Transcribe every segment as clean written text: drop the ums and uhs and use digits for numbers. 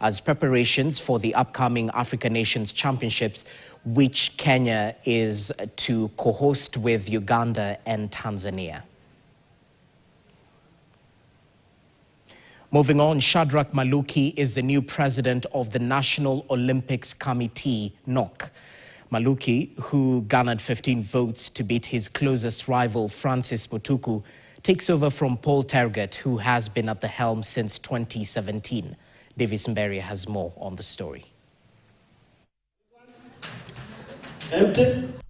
as preparations for the upcoming African Nations Championships, which Kenya is to co-host with Uganda and Tanzania. Moving on, Shadrak Maluki is the new president of the National Olympics Committee, NOCK. Maluki, who garnered 15 votes to beat his closest rival, Francis Mutuku, takes over from Paul Tergat, who has been at the helm since 2017. Davis Mberia has more on the story.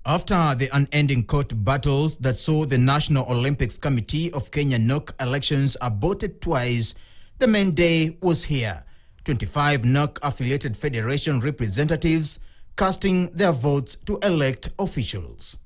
After the unending court battles that saw the National Olympics Committee of Kenya NOCK elections aborted twice, the main day was here. 25 NOCK-affiliated federation representatives casting their votes to elect officials.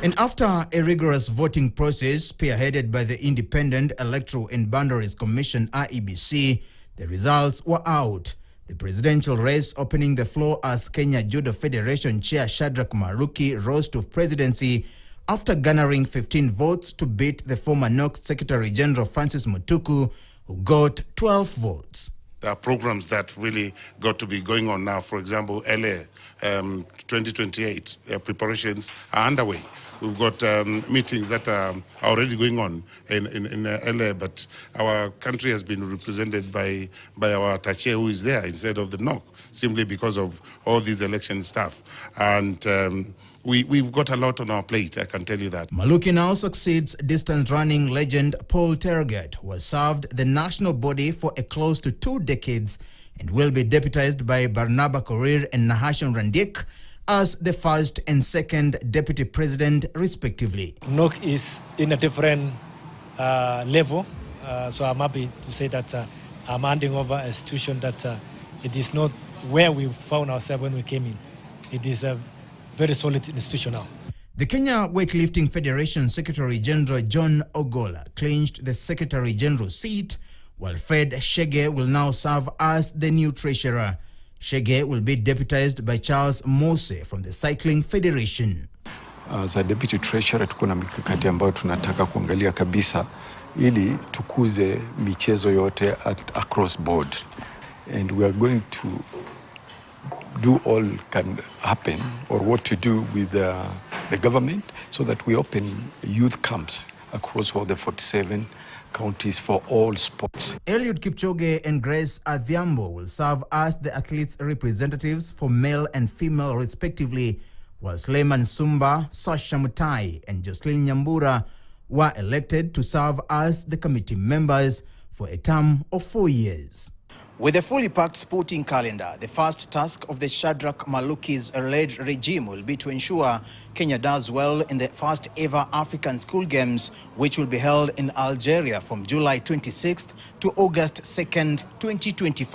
And after a rigorous voting process spearheaded by the Independent Electoral and Boundaries Commission (IEBC), the results were out. The presidential race opening the floor as Kenya Judo Federation Chair Shadrak Maluki rose to presidency after garnering 15 votes to beat the former NOCK Secretary General Francis Mutuku, who got 12 votes. There are programs that really got to be going on now. For example, LA 2028 preparations are underway. We've got meetings that are already going on in LA, but our country has been represented by our attaché who is there instead of the NOCK, simply because of all these election stuff. And we've got a lot on our plate, I can tell you that. Maluki now succeeds distance-running legend Paul Tergat, who has served the national body for a close to 2 decades and will be deputized by Barnaba Korir and Nahashon Randiek as the first and second deputy president, respectively. NOCK is in a different level, so I'm happy to say that I'm handing over a institution that it is not where we found ourselves when we came in. It is a very solid institution now. The Kenya Weightlifting Federation Secretary General John Ogola clinched the Secretary General seat, while Fred Shege will now serve as the new treasurer. Shege will be deputized by Charles Mose from the Cycling Federation. As a deputy treasurer, tuko na mikakati ambayo tunataka kuangalia kabisa ili tukuze michezo yote across board, and we are going to do all can happen or what to do with the government so that we open youth camps across all the 47 counties for all sports. Eliud Kipchoge and Grace Adhiambo will serve as the athletes' representatives for male and female respectively, while Suleiman Sumba, Sasha Mutai and Jocelyn Nyambura were elected to serve as the committee members for a term of 4 years. With a fully packed sporting calendar, the first task of the Shadrak Maluki's led regime will be to ensure Kenya does well in the first ever African School Games, which will be held in Algeria from July 26th to August 2nd, 2025.